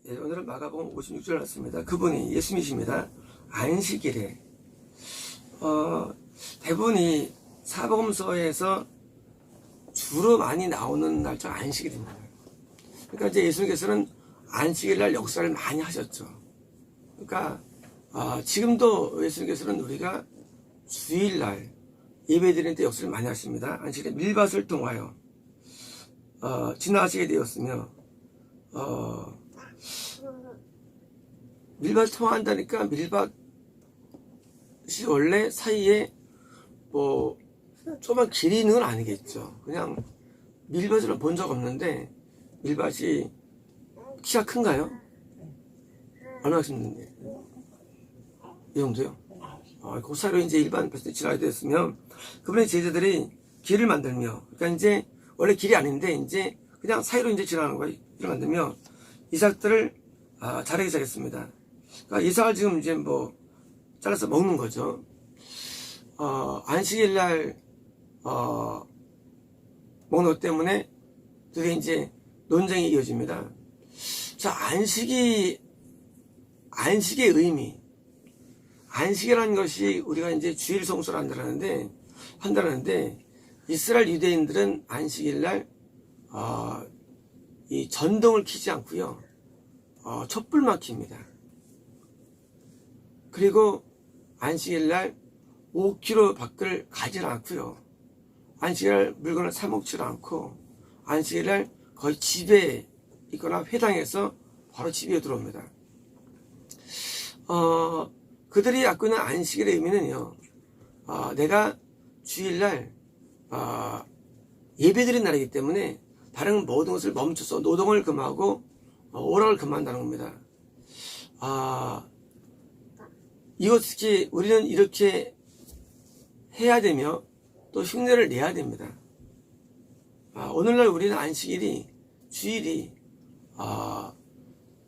예, 오늘은 마가복음 56절 났습니다. 그분이 예수님이십니다. 안식일에 대부분이 사복음서에서 주로 많이 나오는 날짜가 안식일입니다. 그러니까 이제 예수님께서는 안식일날 역사를 많이 하셨죠. 그러니까 지금도 예수님께서는 우리가 주일날 예배드리는 때 역사를 많이 하십니다. 안식일에 밀밭을 통하여 지나가시게 되었으며 밀밭을 통한다니까 밀밭이 원래 사이에 뭐 조그만 길이 있는 건 아니겠죠. 그냥 밀밭을 본 적 없는데 밀밭이 키가 큰가요? 얼마나 큰데? 이 정도요? 그 사이로 이제 일반 밭을 지나야 됐으면 그분의 제자들이 길을 만들며, 그러니까 이제 원래 길이 아닌데 이제 그냥 사이로 이제 지나가는 거예요. 길을 만들며 이삭들을 자르기 시작했습니다. 그러니까 이삭을 지금 이제 뭐 잘라서 먹는 거죠. 안식일 날 먹는 것 때문에 그게 이제 논쟁이 이어집니다. 자, 안식의 의미, 안식이라는 것이 우리가 이제 주일 성수를 한다는데 이스라엘 유대인들은 안식일 날 이 전등을 켜지 않고요, 촛불만 켭니다. 그리고 안식일 날 5km 밖을 가지 않고요, 안식일 날 물건을 사 먹지도 않고 안식일 날 거의 집에 있거나 회당에서 바로 집에 들어옵니다. 그들이 갖고 있는 안식일의 의미는요, 내가 주일날 예배드린 날이기 때문에 다른 모든 것을 멈춰서 노동을 금하고 오락을 금한다는 겁니다. 이것이 우리는 이렇게 해야 되며 또 흉내를 내야 됩니다. 오늘날 우리는 안식일이, 주일이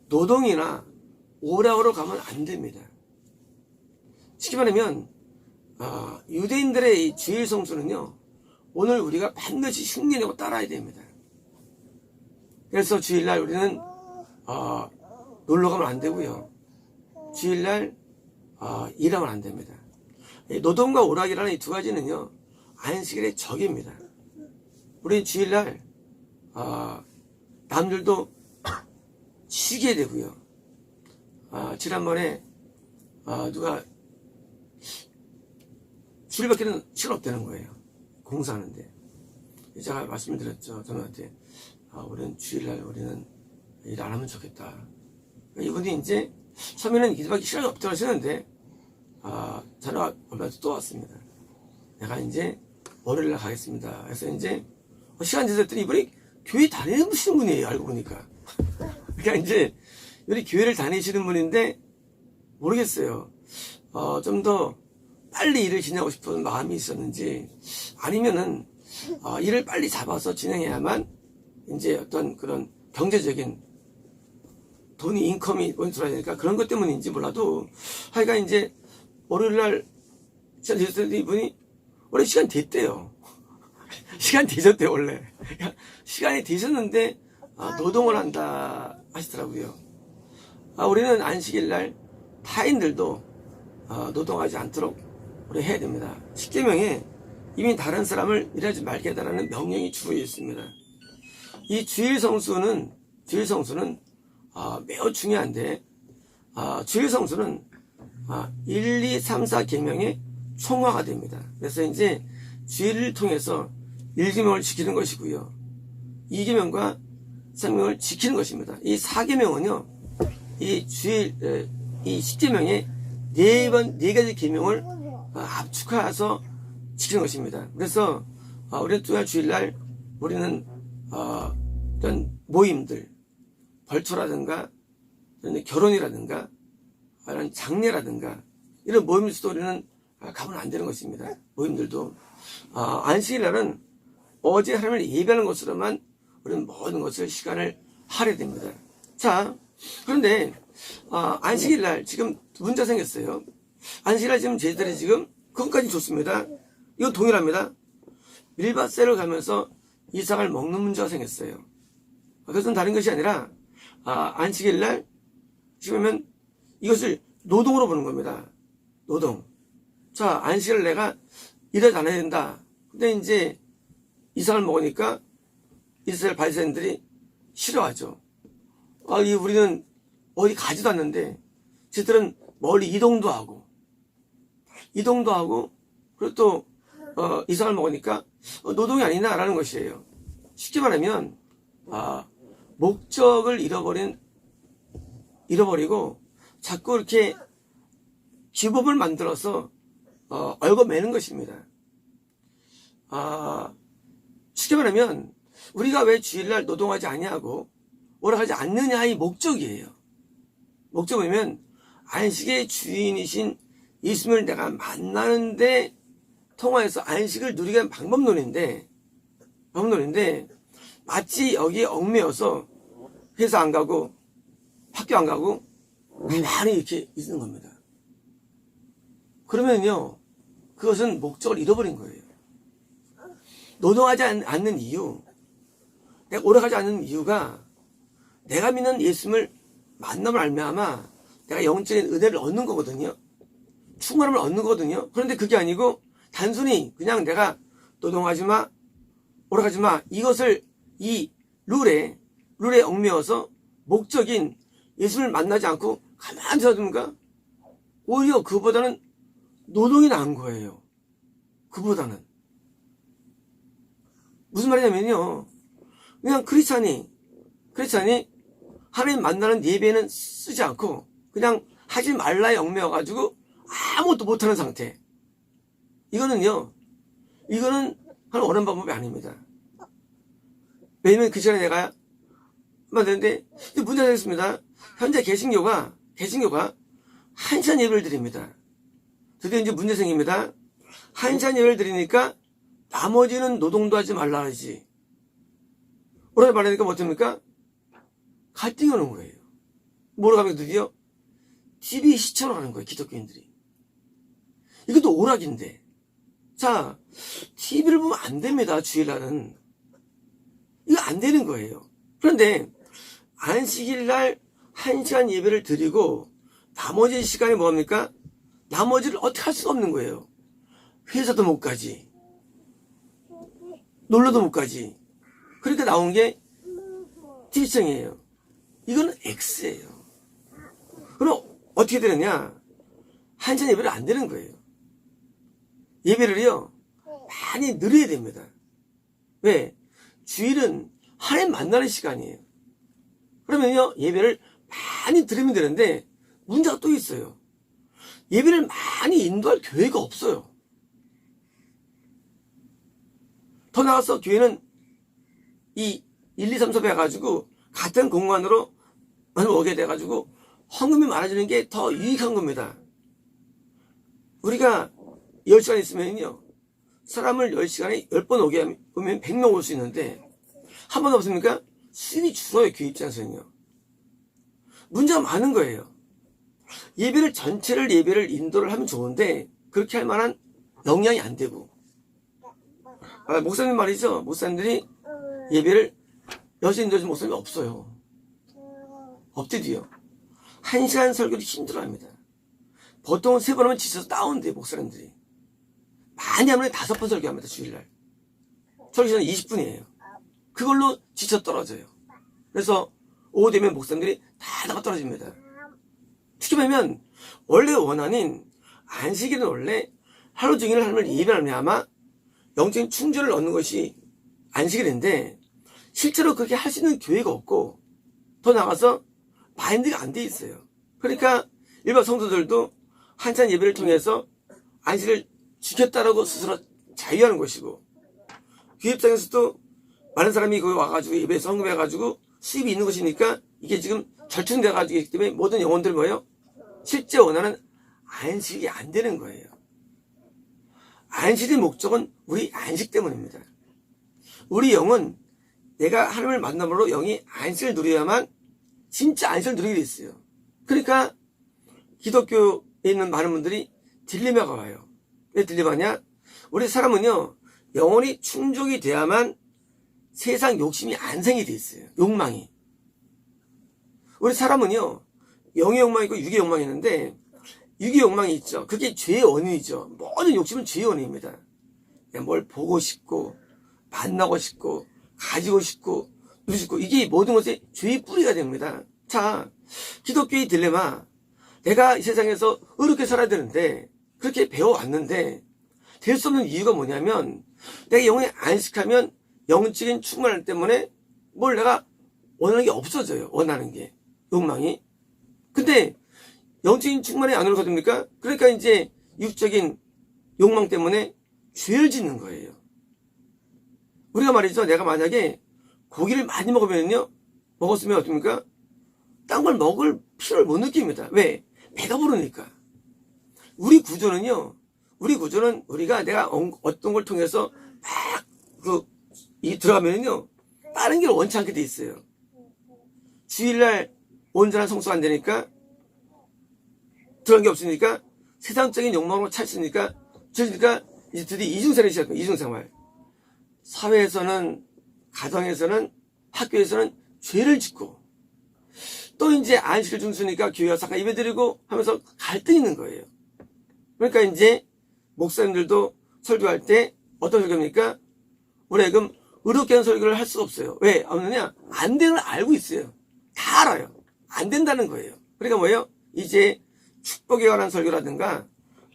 노동이나 오락으로 가면 안 됩니다. 쉽게 말하면 유대인들의 이 주일 성수는요, 오늘 우리가 반드시 흉내내고 따라야 됩니다. 그래서 주일날 우리는 놀러 가면 안 되고요, 주일날 일하면 안 됩니다. 노동과 오락이라는 이 두 가지는요, 안식일의 적입니다. 우리 주일날 남들도 쉬게 되고요, 지난번에 누가 주일밖에는 시간 없다는 거예요, 공사하는데. 제가 말씀을 드렸죠, 저한테. 우리는 주일날 우리는 일 안 하면 좋겠다. 이분이 이제 처음에는 이밖에 시간이 없다고 하시는데 전화가 얼마나 또 왔습니다. 내가 이제 월요일날 가겠습니다. 그래서 이제 시간 되셨더니 이분이 교회 다니는 분이에요, 알고 보니까. 그러니까 이제 우리 교회를 다니시는 분인데 모르겠어요. 좀 더 빨리 일을 진행하고 싶은 마음이 있었는지, 아니면은 일을 빨리 잡아서 진행해야만 이제 어떤 그런 경제적인 돈이, 인컴이 원수라 되니까 그런 것 때문인지 몰라도, 하여간 이제 월요일날 시간 되셨더니 이분이 원래 시간 됐대요. 시간 되셨대요, 원래. 시간이 되셨는데 노동을 한다 하시더라고요. 우리는 안식일날 타인들도 노동하지 않도록 우리 해야 됩니다. 십계명에 이미 다른 사람을 일하지 말게 해달라는 명령이 주어져 있습니다. 이 주일 성수는 매우 중요한데, 주일 성수는 1, 2, 3, 4 계명의 총화가 됩니다. 그래서 이제 주일을 통해서 1계명을 지키는 것이고요, 2계명과 3계명을 지키는 것입니다. 이 4계명은요, 이 주일, 이 10계명의 네 가지 계명을 압축해서 지키는 것입니다. 그래서 우리는 또한 주일날 우리는 어떤 모임들, 벌초라든가 결혼이라든가 이런 장례라든가 이런 모임들도 우리는 가면 안 되는 것입니다. 모임들도 안식일날은 어제 하나님을 예배하는 것으로만 우리는 모든 것을 시간을 할애해야 됩니다. 자, 그런데 안식일날 지금 문제 생겼어요. 안식일날 지금 제자들이 지금 그것까지 좋습니다. 이건 동일합니다. 밀밭새를 가면서 이삭을 먹는 문제가 생겼어요. 그것은 다른 것이 아니라 안식일 날 지금은 이것을 노동으로 보는 겁니다. 노동. 자, 안식일 내가 일하지 않아야 된다. 근데 이제 이삭을 먹으니까 이스라엘 바리새인들이 싫어하죠. 우리는 어디 가지도 않는데 쟤들은 멀리 이동도 하고 그리고 또 이삭을 먹으니까 노동이 아니나라는 것이에요. 쉽게 말하면 목적을 잃어버리고 자꾸 이렇게 규범을 만들어서 얽어매는 것입니다. 쉽게 말하면 우리가 왜 주일날 노동하지 아니하고 오락하지 않느냐의 목적이에요. 목적은 뭐냐면 안식의 주인이신 예수님을 내가 만나는데 통하여서 안식을 누리게 하는 방법론인데 마치 여기에 얽매여서 회사 안 가고 학교 안 가고 가만히 이렇게 있는 겁니다. 그러면요, 그것은 목적을 잃어버린 거예요. 노동하지 않는 이유, 내가 오락하지 않는 이유가 내가 믿는 예수님을 만남을 알면아마 내가 영적인 은혜를 얻는 거거든요. 충만함을 얻는 거거든요. 그런데 그게 아니고 단순히 그냥 내가 노동하지 마, 오락하지 마, 이것을 이 룰에 얽매여서 목적인 예수님을 만나지 않고 가만히 서두는가? 오히려 그보다는 노동이 나은 거예요. 그보다는. 무슨 말이냐면요, 그냥 크리스찬이 하나님 만나는 예배는 쓰지 않고 그냥 하지 말라에 얽매여가지고 아무것도 못하는 상태. 이거는 하나님 원하는 방법이 아닙니다. 왜냐면 그 시간에 내가 만드는데 문제가 있습니다. 현재 개신교가 1시간 예배를 드립니다. 드디어 이제 문제 생깁니다. 1시간 예배를 드리니까 나머지는 노동도 하지 말라 하지. 오라고 말하니까 뭐 어떻습니까? 갈등이 오는 거예요. 뭐라고 하면 드디어 TV 시청을 하는 거예요. 기독교인들이. 이것도 오락인데. 자, TV를 보면 안 됩니다. 주일날은. 이거 안 되는 거예요. 그런데 안식일 날 1시간 예배를 드리고 나머지 시간이 뭡니까? 나머지를 어떻게 할 수가 없는 거예요. 회사도 못 가지. 놀러도 못 가지. 그러니까 나온 게 TV청이에요. 이거는 X예요. 그럼 어떻게 되느냐? 1시간 예배를 안 되는 거예요. 예배를요, 많이 늘려야 됩니다. 왜? 주일은 하나님 만나는 시간이에요. 그러면요, 예배를 많이 드리면 되는데 문제가 또 있어요. 예배를 많이 인도할 교회가 없어요. 더 나아가서 교회는 이 1, 2, 3, 4 해가지고 같은 공간으로 오게 돼가지고 헌금이 많아지는 게 더 유익한 겁니다. 우리가 10시간 있으면요, 사람을 10시간에 10번 오게 하면 100명 올 수 있는데 한 번 없습니까? 수입이 줄어요. 교회 입장에서는요. 문제가 많은 거예요. 전체를 예배를 인도를 하면 좋은데 그렇게 할 만한 역량이 안 되고, 목사님 말이죠. 목사님들이 예배를 여신 인도해주는 목사님이 없어요. 없대도요. 1시간 설교도 힘들어합니다. 보통 3번 하면 지쳐서 다운돼요. 목사님들이 많이 하면 5번 설교합니다. 주일날 설교 시간은 20분이에요. 그걸로 지쳐 떨어져요. 그래서 오후 되면 목사님들이 다 나가 떨어집니다. 특히 보면 원래 원한인 안식일은 원래 하루 종일 하나님을 예배하면 아마 영적인 충전을 얻는 것이 안식일인데 실제로 그렇게 할 수 있는 교회가 없고, 더 나가서 마인드가 안 돼 있어요. 그러니까 일반 성도들도 한참 예배를 통해서 안식을 지켰다라고 스스로 자유하는 것이고, 교회 입장에서도 많은 사람이 거기 와가지고 예배에서 헌금해가지고 수입이 있는 것이니까 이게 지금 절충돼가지고 있기 때문에 모든 영혼들 뭐예요? 실제 원하는 안식이 안 되는 거예요. 안식의 목적은 우리 안식 때문입니다. 우리 영은 내가 하나님을 만남으로 영이 안식을 누려야만 진짜 안식을 누리게 돼 있어요. 그러니까 기독교에 있는 많은 분들이 딜레마가 와요. 왜 딜레마냐? 우리 사람은요, 영혼이 충족이 돼야만 세상 욕심이 안 생기게 돼 있어요. 욕망이. 우리 사람은요, 영의 욕망이 있고 육의 욕망이 있는데, 육의 욕망이 있죠. 그게 죄의 원인이죠. 모든 욕심은 죄의 원인입니다. 뭘 보고 싶고, 만나고 싶고, 가지고 싶고, 누리고 싶고, 이게 모든 것의 죄의 뿌리가 됩니다. 자, 기독교의 딜레마. 내가 이 세상에서 어렵게 살아야 되는데, 그렇게 배워왔는데, 될 수 없는 이유가 뭐냐면, 내가 영혼이 안식하면 영적인 충만함 때문에 뭘 내가 원하는 게 없어져요. 원하는 게. 욕망이. 근데, 영적인 충만이 안 오르거든요. 그러니까 이제 육적인 욕망 때문에 죄를 짓는 거예요. 우리가 말이죠. 내가 만약에 고기를 많이 먹으면요. 먹었으면 어떻습니까? 딴 걸 먹을 필요를 못 느낍니다. 왜? 배가 부르니까. 우리 구조는 우리가 내가 어떤 걸 통해서 막 들어가면요. 다른 길 원치 않게 돼 있어요. 주일날 온전한 성수가 안 되니까 들어간 게 없으니까 세상적인 욕망으로 찼으니까 이제 드디어 이중생활이 시작해요. 이중생활. 사회에서는, 가정에서는, 학교에서는 죄를 짓고 또 이제 안식을 준수니까 교회 와서 예배드리고 하면서 갈등이 있는 거예요. 그러니까 이제 목사님들도 설교할 때 어떤 설교입니까? 우리가 의롭게 하는 설교를 할 수가 없어요. 왜? 없느냐? 안 되는 걸 알고 있어요. 다 알아요. 안 된다는 거예요. 그러니까 뭐예요? 이제 축복에 관한 설교라든가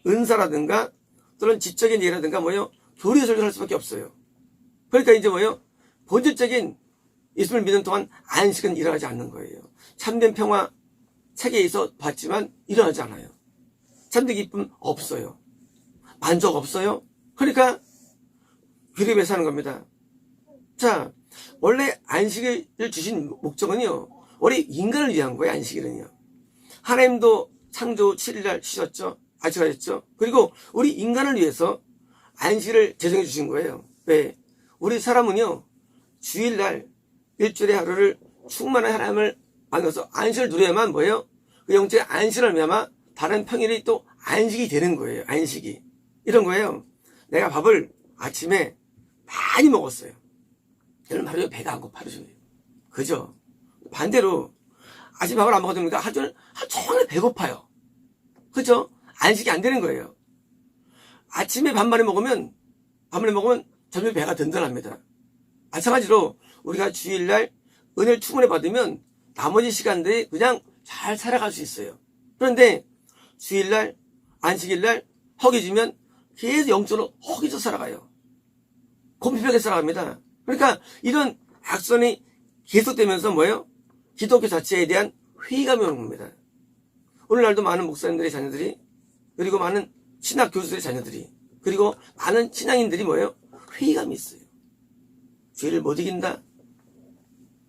은사라든가 또는 지적인 예라든가 뭐예요? 교리의 설교를 할 수밖에 없어요. 그러니까 이제 뭐예요? 본질적인 예수를 믿는 동안 안식은 일어나지 않는 거예요. 참된 평화 세계에서 봤지만 일어나지 않아요. 참된 기쁨 없어요. 만족 없어요. 그러니까 괴롭게 사는 겁니다. 자, 원래 안식을 주신 목적은요. 원래 인간을 위한 거예요. 안식일은요. 하나님도 창조 7일날 쉬셨죠. 안식하셨죠. 그리고 우리 인간을 위해서 안식을 제정해 주신 거예요. 왜? 우리 사람은요. 주일날 일주일의 하루를 충만한 하나님을 만나서 안식을 누려야만 뭐예요? 그 영적인 안식을 위하마 다른 평일이 또 안식이 되는 거예요. 안식이. 이런 거예요. 내가 밥을 아침에 많이 먹었어요. 그럼 하루에 배가 안 고파. 하루 종일. 그죠? 반대로 아침 밥을 안 먹어도 하루 종일 배고파요. 그죠? 안식이 안 되는 거예요. 아침에 반만에 먹으면 점점 배가 든든합니다. 마찬가지로 우리가 주일날 은혜를 충분히 받으면 나머지 시간들이 그냥 잘 살아갈 수 있어요. 그런데 주일날, 안식일날 허기지면 계속 영적으로 허기져 살아가요. 곰피하게 살아갑니다. 그러니까 이런 악선이 계속되면서 뭐예요? 기독교 자체에 대한 회의감이 오는 겁니다. 오늘날도 많은 목사님들의 자녀들이 그리고 많은 신학 교수들의 자녀들이 그리고 많은 신앙인들이 뭐예요? 회의감이 있어요. 죄를 못 이긴다.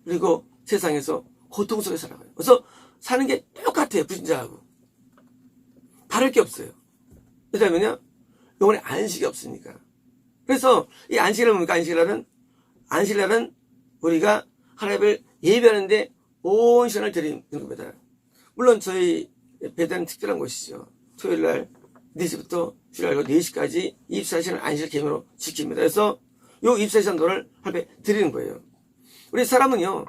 그리고 세상에서 고통 속에 살아가요. 그래서 사는 게 똑같아요. 불신자하고. 다를 게 없어요. 왜냐면요. 영혼에 안식이 없으니까. 그래서 이 안식이란 뭡니까? 안식이란 우리가 하나님을 예배하는데 온 시간을 드리는 겁니다. 물론 저희 배단은 특별한 곳이죠. 토요일날 4시부터 주일날 4시까지 24시간 안식을 개념으로 지킵니다. 그래서 요 24시간 돈을 하루에 드리는 거예요. 우리 사람은요.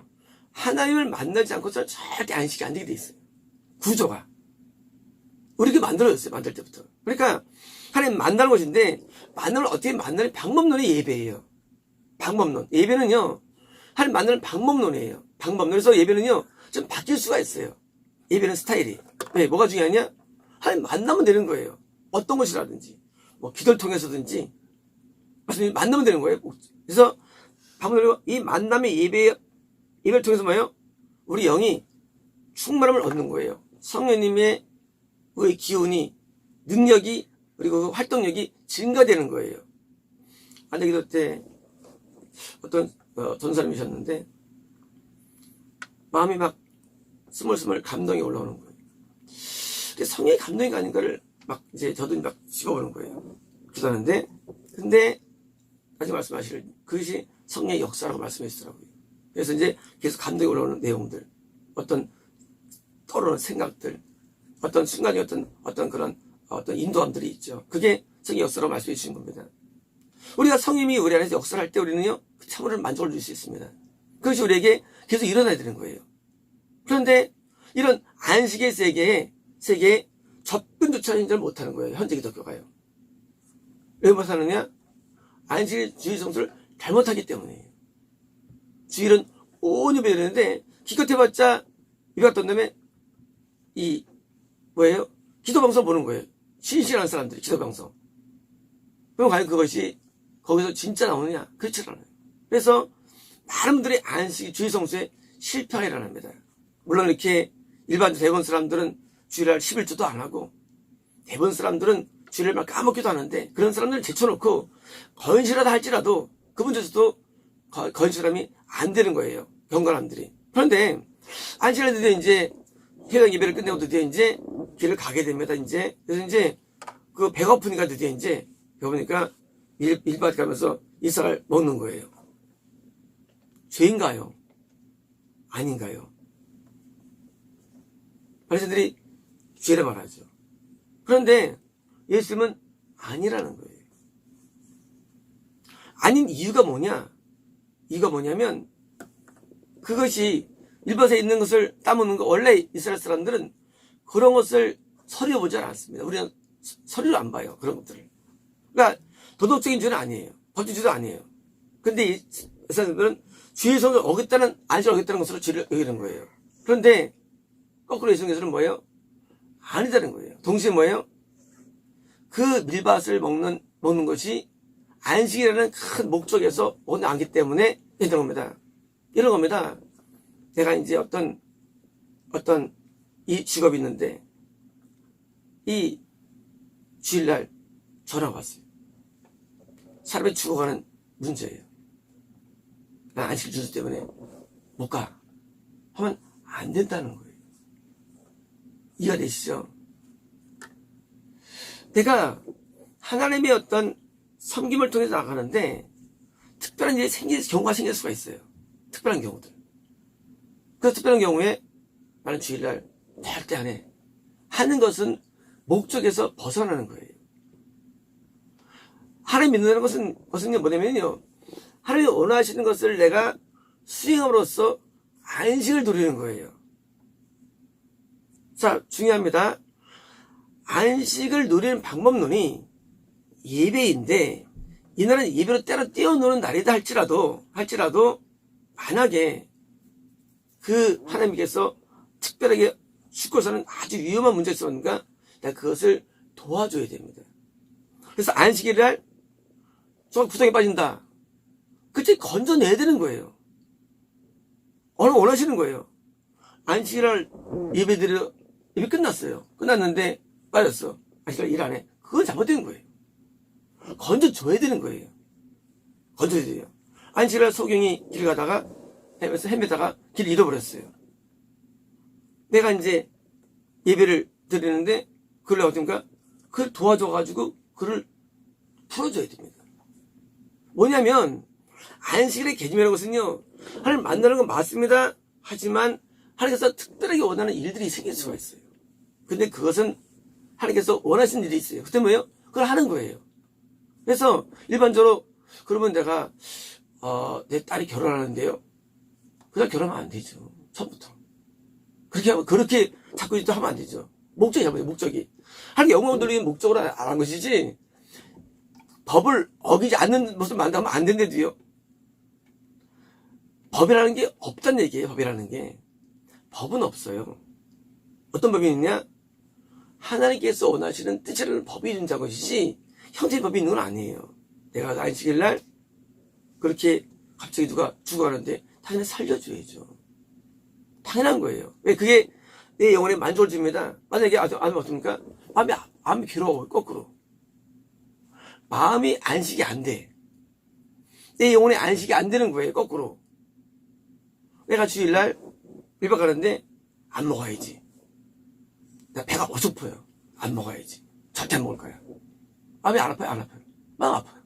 하나님을 만나지 않고서 절대 안식이 안 되게 돼 있어요. 구조가. 우리가 만들어졌어요. 만들 때부터. 그러니까 하나님 만나는 것인데 만나는 어떻게 만나는 방법론이 예배예요. 방법론. 예배는요. 하나님 만나는 방법론이에요. 방법론. 그래서 예배는요. 좀 바뀔 수가 있어요. 예배는 스타일이. 왜? 뭐가 중요하냐? 하나님 만나면 되는 거예요. 어떤 것이라든지. 뭐 기도를 통해서든지. 만나면 되는 거예요. 그래서 방법론이 이 만남의 예배를 통해서 뭐예요? 우리 영이 충만함을 얻는 거예요. 성령님의 그 기운이, 능력이, 그리고 그 활동력이 증가되는 거예요. 안내기도 때 어떤 전사님이셨는데 마음이 막 스멀스멀 감동이 올라오는 거예요. 성령의 감동이 아닌가를 막 이제 저도 막 씹어보는 거예요. 기도하는데 근데 다시 말씀하실 그것이 성령의 역사라고 말씀하시더라고요. 그래서 이제 계속 감동이 올라오는 내용들, 어떤 떠오르는 생각들, 어떤 순간에 어떤 그런 인도함들이 있죠. 그게 성령의 역사라고 말씀해 주신 겁니다. 우리가 성령이 우리 안에서 역사를 할 때 우리는요, 참으로 만족을 줄 수 있습니다. 그것이 우리에게 계속 일어나야 되는 거예요. 그런데 이런 안식의 세계에 접근조차 인정을 못하는 거예요. 현재 기독교가요. 왜 못하느냐? 안식일 주일 성수를 잘못하기 때문이에요. 주일은 온 예배 드리는데 기껏 해봤자 이거 어떤 다음에 뭐예요? 기도방송 보는 거예요. 신실한 사람들이 기도방송. 그럼 과연 그것이 거기서 진짜 나오느냐? 그렇지 않아요. 그래서 많은 분들이 안식 주일 성수에 실패가 일어납니다. 물론 이렇게 일반 대부분 사람들은 주일날 11조도 안 하고 대부분 사람들은 주일날 막 까먹기도 하는데 그런 사람들을 제쳐놓고 건실하다 할지라도 그분들도 건실함이 안 되는 거예요. 경건함들이. 그런데 안식일에 드디어 이제 회당 예배를 끝내고 드디어 이제 길을 가게 됩니다. 이제 그래서 이제 그 배가 고프니까 드디어 이제 배고프니까 밀밭 가면서 이삭을 먹는 거예요. 죄인가요? 아닌가요? 바리새인들이 죄를 말하죠. 그런데 예수님은 아니라는 거예요. 아닌 이유가 뭐냐? 이유가 뭐냐면 그것이 일반에 있는 것을 따먹는 거, 원래 이스라엘 사람들은 그런 것을 서류에 보지 않습니다. 우리는 서류를 안 봐요. 그런 것들을. 그러니까 도덕적인 죄는 아니에요. 법적 죄도 아니에요. 근데 이 사람들은 주의 성을 어겼다는, 안식을 어겼다는 것으로 죄를 여기는 거예요. 그런데 거꾸로 예수님께서는 뭐예요? 아니다는 거예요. 동시에 뭐예요? 그 밀밭을 먹는 것이 안식이라는 큰 목적에서 오늘 안기 때문에 이런 겁니다. 이런 겁니다. 내가 이제 어떤 이 직업이 있는데 이 주일날 전화가 왔어요. 사람이 죽어가는 문제예요. 난 안식 주소 때문에 못 가. 하면 안 된다는 거예요. 이해가 되시죠? 내가 하나님의 어떤 섬김을 통해서 나가는데 특별한 일이 경우가 생길 수가 있어요. 특별한 경우들. 그 특별한 경우에 나는 주일날 절대 안 해. 하는 것은 목적에서 벗어나는 거예요. 하나님 믿는다는 것은 뭐냐면요. 하나님이 원하시는 것을 내가 수행함으로써 안식을 누리는 거예요. 자, 중요합니다. 안식을 누리는 방법론이 예배인데 이날은 예배로 때려 띄워놓는 날이다 할지라도 만약에 그 하나님께서 특별하게 죽고서는 아주 위험한 문제가 있었는가 내가 그것을 도와줘야 됩니다. 그래서 안식일날 저 구덩이에 빠진다. 그때 건져내야 되는 거예요. 원하시는 거예요. 안식일날 예배 끝났어요. 끝났는데 빠졌어. 안식일날 일 안 해. 그건 잘못된 거예요. 건져줘야 되는 거예요. 건져야 돼요. 안식일날 소경이 길 가다가 헤매다가 길 잃어버렸어요. 내가 이제 예배를 드리는데 그걸 어딘가 그걸 도와줘가지고 그를 풀어줘야 됩니다. 뭐냐면 안식일의 개념이라는 것은요. 하나님 만나는 건 맞습니다. 하지만 하나님께서 특별하게 원하는 일들이 생길 수가 있어요. 근데 그것은 하나님께서 원하시는 일이 있어요. 그때 뭐예요? 그걸 하는 거예요. 그래서 일반적으로 그러면 내가 내 딸이 결혼하는데요. 그냥 결혼하면 안 되죠. 처음부터. 그렇게 자꾸 하면 안 되죠. 목적이 잘못해요. 목적이. 하나님 영광을 돌리는 목적으로 안 한 것이지 법을 어기지 않는 모습을 만나면 안 된대도요. 법이라는 게 없다는 얘기예요. 법이라는 게. 법은 없어요. 어떤 법이 있냐? 하나님께서 원하시는 뜻이라는 법이 있는 것이지 형태의 법이 있는 건 아니에요. 내가 안식일날 그렇게 갑자기 누가 죽어가는데 당연히 살려줘야죠. 당연한 거예요. 왜? 그게 내 영혼에 만족을 줍니다. 만약에 아니면 어떻습니까? 마음이 괴로워요. 거꾸로. 마음이 안식이 안 돼. 내 영혼에 안식이 안 되는 거예요. 거꾸로. 내가 주일날 일박 가는데 안 먹어야지. 나 배가 어설퍼요. 안 먹어야지. 절대 안 먹을 거야. 마음이 안 아파요? 안 아파요? 마음 아파요.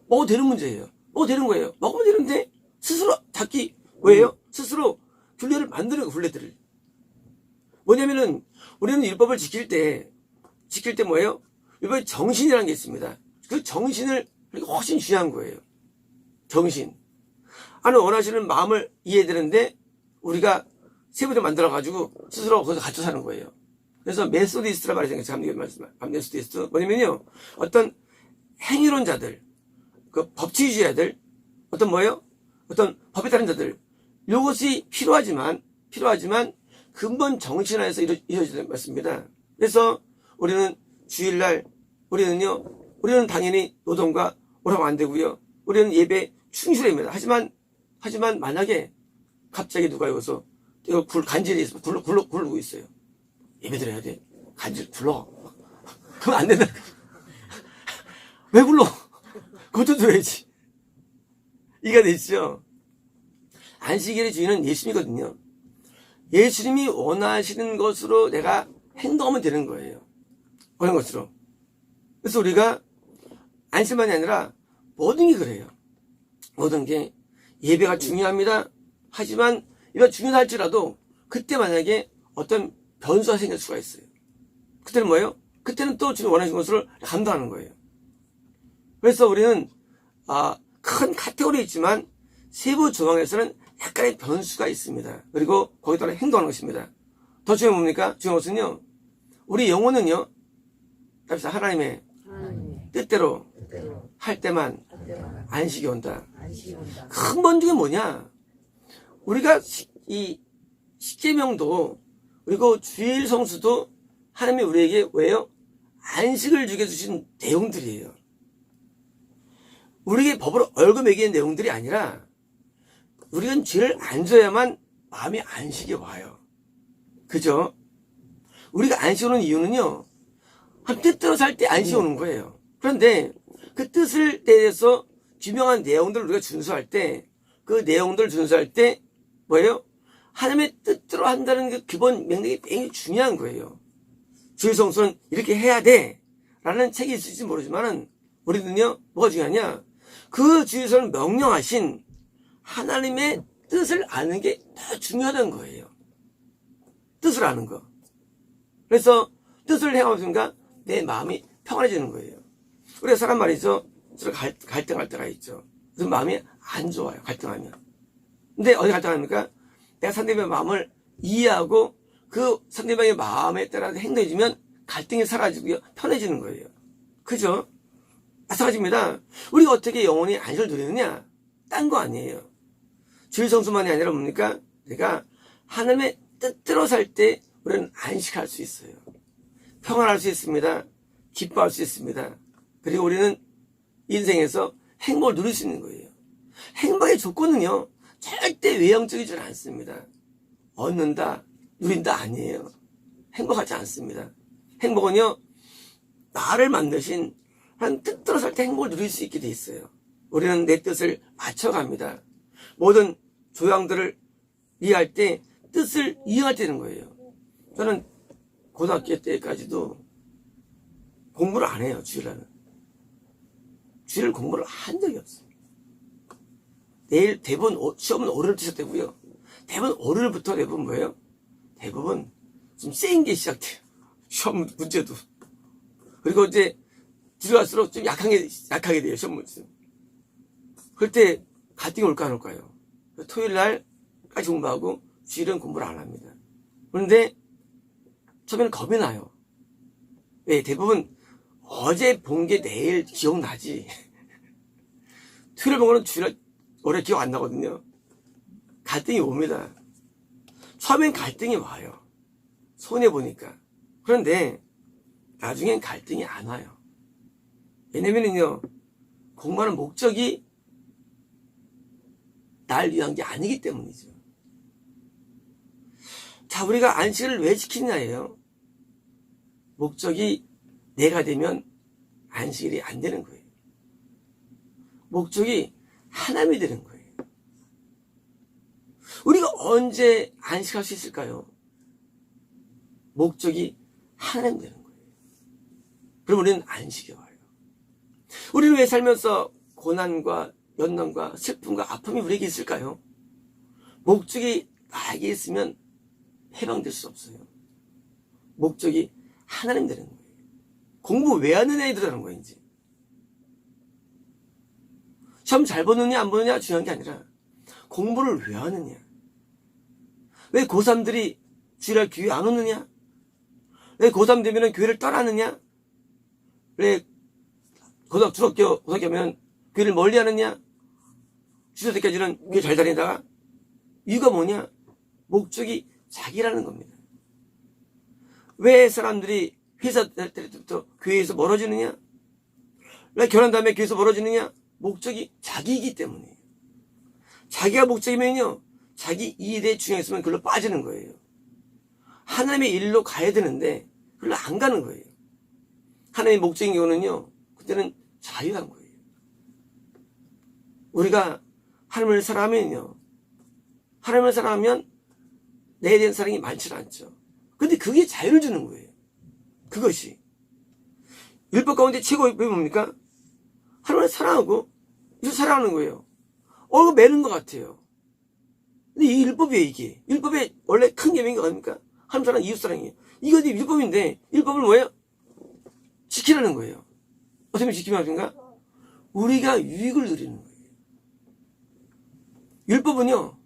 먹어도 되는 문제예요. 먹어도 되는 거예요. 먹으면 되는데 스스로 자기 뭐예요? 스스로 굴레를 만드는 거, 굴레들을. 뭐냐면은 우리는 율법을 지킬 때 뭐예요? 율법의 정신이라는 게 있습니다. 그 정신을 훨씬 중요한 거예요. 정신. 하나님 원하시는 마음을 이해되는데 우리가 세부대 만들어가지고 스스로 거기서 갇혀 사는 거예요. 그래서 메소디스트라 말이 생겼어요. 메소디스트. 뭐냐면요. 어떤 행위론자들, 그 법치주의자들, 어떤 뭐예요? 어떤 법에 따른 자들. 이것이 필요하지만 근본 정신화에서 이루어지는 말씀입니다. 그래서 우리는 주일날, 우리는 당연히 노동과 오라고 안 되고요. 우리는 예배 충실합니다. 하지만 만약에 갑자기 누가 여기서 이거 간질이 있으면 굴르고 있어요. 예배 드려야 돼. 간질 굴러. 그럼 안 된다. 왜 굴러? 그것도 줘야지. 이해가 되시죠? 안식일의 주인은 예수님이거든요. 예수님이 원하시는 것으로 내가 행동하면 되는 거예요. 그런 것으로. 그래서 우리가 안식만이 아니라 모든 게 그래요. 모든 게 예배가 중요합니다. 하지만 예배가 중요하다 할지라도 그때 만약에 어떤 변수가 생길 수가 있어요. 그때는 뭐예요? 그때는 또 주님 원하시는 것을 감당하는 거예요. 그래서 우리는 큰 카테고리 있지만 세부 조항에서는 약간의 변수가 있습니다. 그리고 거기에 따라 행동하는 것입니다. 더 중요한 뭡니까? 중요한 것은요. 우리 영혼은요. 답시다. 하나님의 뜻대로 할 때만 안식이 온다. 근본 중에 뭐냐? 우리가 이 십계명도 그리고 주일 성수도 하나님이 우리에게 왜요? 안식을 주게 주신 내용들이에요. 우리에게 법으로 얼금 매기는 내용들이 아니라 우리는 죄를 안 져야만 마음이 안식이 와요. 그죠? 우리가 안식 오는 이유는요. 한 뜻대로 살 때 안식이 오는 거예요. 그런데 그 뜻을 대해서 규명한 내용들을 우리가 준수할 때 그 내용들을 준수할 때 뭐예요? 하나님의 뜻대로 한다는 그 기본 명령이 굉장히 중요한 거예요. 주일 성수는 이렇게 해야 돼 라는 책이 있을지 모르지만은 우리는요 뭐가 중요하냐? 그 주일성을 명령하신 하나님의 뜻을 아는 게 더 중요하다는 거예요. 뜻을 아는 거. 그래서 뜻을 행하면서 내 마음이 평안해지는 거예요. 우리가 사람 말이죠. 서로 갈등할 때가 있죠. 그래서 마음이 안 좋아요. 갈등하면. 근데 어디 갈등합니까? 내가 상대방의 마음을 이해하고 그 상대방의 마음에 따라 행동해주면 갈등이 사라지고요. 편해지는 거예요. 그죠? 마찬가지입니다. 우리가 어떻게 영원히 안식을 누리느냐? 딴 거 아니에요. 주일 성수만이 아니라 뭡니까? 내가 하나님의 뜻대로 살 때 우리는 안식할 수 있어요. 평안할 수 있습니다. 기뻐할 수 있습니다. 그리고 우리는 인생에서 행복을 누릴 수 있는 거예요. 행복의 조건은요. 절대 외형적이지 않습니다. 얻는다, 누린다 아니에요. 행복하지 않습니다. 행복은요. 나를 만드신 한 뜻대로 살 때 행복을 누릴 수 있게 돼 있어요. 우리는 내 뜻을 맞춰갑니다. 모든 조항들을 이해할 때 뜻을 이해할 때는 거예요. 저는 고등학교 때까지도 공부를 안 해요. 주일날은. 주일 공부를 한 적이 없어요. 내일 대부분 시험은 월요일 시작되고요. 대부분 월요일부터 대부분 뭐예요? 대부분 좀 센 게 시작돼요. 시험 문제도. 그리고 이제 들어갈수록 좀 약하게 돼요. 시험 문제. 그럴 때 갈등이 올까 안 올까요? 토요일 날까지 공부하고 주일은 공부를 안 합니다. 그런데 처음에는 겁이 나요. 왜? 대부분 어제 본 게 내일 기억나지. 토요일 본 거는 주일 오래 기억 안 나거든요. 갈등이 옵니다. 처음엔 갈등이 와요. 손해보니까. 그런데 나중엔 갈등이 안 와요. 왜냐면은요, 공부하는 목적이 날 위한 게 아니기 때문이죠. 자, 우리가 안식을 왜 지키느냐예요. 목적이 내가 되면 안식일이 안 되는 거예요. 목적이 하나님이 되는 거예요. 우리가 언제 안식할 수 있을까요? 목적이 하나님 되는 거예요. 그럼 우리는 안식이 와요. 우리는 왜 살면서 고난과 연난과 슬픔과 아픔이 우리에게 있을까요? 목적이 나에게 있으면 해방될 수 없어요. 목적이 하나님 되는 거예요. 공부 왜 하느냐에 들어가는 거예요, 이제. 시험 잘 보느냐 안 보느냐 중요한 게 아니라 공부를 왜 하느냐. 왜 고3들이 주일날 교회 안 오느냐? 왜 고3 되면 교회를 떠나느냐? 왜 중학교 하면 교회를 멀리 하느냐? 중학교 때까지는 교회 잘 다니다가 이유가 뭐냐? 목적이 자기라는 겁니다. 왜 사람들이 회사 다닐 때부터 교회에서 멀어지느냐? 왜 결혼 다음에 교회에서 멀어지느냐? 목적이 자기이기 때문이에요. 자기가 목적이면요, 자기 일에 중요했으면 그걸로 빠지는 거예요. 하나님의 일로 가야 되는데 그걸로 안 가는 거예요. 하나님의 목적인 경우는요, 그때는 자유한 거예요. 우리가 하나님을 사랑하면요, 하나님을 사랑하면 내에 대한 사랑이 많지 않죠. 근데 그게 자유를 주는 거예요. 그것이 율법 가운데 최고의 율법이 뭡니까? 하나님을 사랑하고 이걸 사랑하는 거예요. 이거 매는 것 같아요. 근데 이 율법이에요. 이게 율법의 원래 큰 계명이 뭡니까? 하나님 사랑, 이웃 사랑이에요. 이거 율법인데 율법을 뭐예요? 지키라는 거예요. 어떻게 지키면 어떤가? 우리가 유익을 누리는 거예요. 율법은요,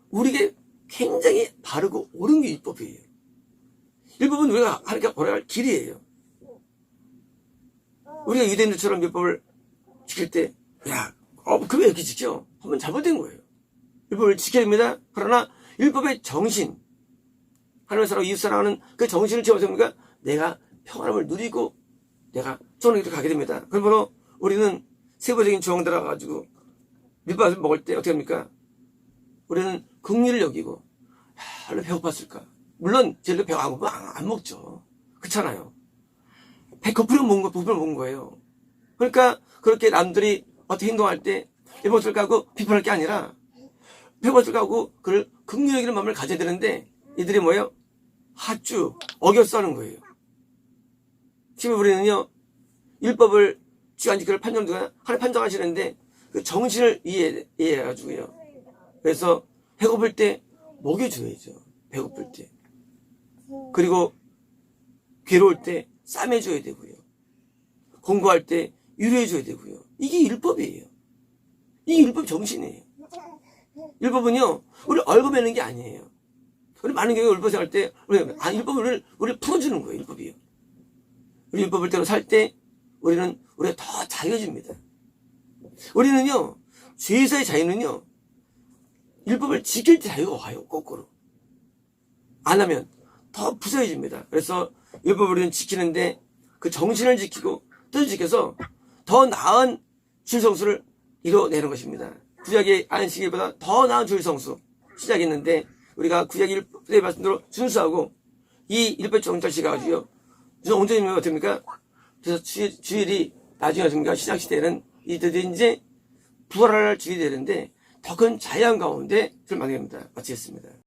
우리에게 굉장히 바르고 옳은 게 율법이에요. 율법은 우리가 하나님께 걸어갈 길이에요. 우리가 유대인들처럼 율법을 지킬 때, 그왜 이렇게 지켜? 하면 잘못된 거예요. 율법을 지켜야 됩니다. 그러나 율법의 정신, 하나님의 사랑, 이웃 사랑하는 그 정신을 채워서 뭡니까? 내가 평안함을 누리고 내가 쪼는 길을 가게 됩니다. 그러므로 우리는 세부적인 조항 들어가가지고 율법을 먹을 때 어떻게 합니까? 우리는 긍휼을 여기고, 원래 배고팠을까? 물론 제일 배가 안 고프면 안 먹죠. 그렇잖아요. 배 고프면 먹은 거예요. 그러니까 그렇게 남들이 어떻게 행동할 때 배고플 까고 비판할 게 아니라 배고플 까고 그걸 긍휼히 여기는 마음을 가져야 되는데 이들이 뭐예요? 하주 어겨서 하는 거예요. 지금 우리는요, 율법을 주안 지키를 판정하는 하나님 판정하시는데 그 정신을 이해해가지고요. 그래서 배고플 때 먹여줘야죠. 배고플 때. 그리고 괴로울 때 싸매줘야 되고요. 공부할 때 위로해줘야 되고요. 이게 율법이에요. 이게 율법 정신이에요. 율법은요, 우리 얽어매는 게 아니에요. 우리 많은 경우에 율법을 할 때, 율법을 우리를 풀어주는 거예요. 율법이요. 우리 율법을 대로 살 때 우리가 더 자유해집니다. 우리는요, 죄에서의 자유는요, 율법을 지킬 때 자유가 와요. 거꾸로. 안 하면 더 부서져집니다. 그래서 율법을 우리는 지키는데 그 정신을 지키고 뜻을 지켜서 더 나은 주일성수를 이뤄내는 것입니다. 구약의 안식일보다 더 나은 주일성수 시작했는데 우리가 구약 율법의 말씀대로 준수하고 이 율법 정찰 시가가지고요. 언제 되면 어떻습니까? 그래서 주일이 나중에 어떻습니까? 신약시대에는 이들이 이제 부활할 주일이 되는데 더 큰 자유한 가운데 그걸 만듭니다. 마치겠습니다.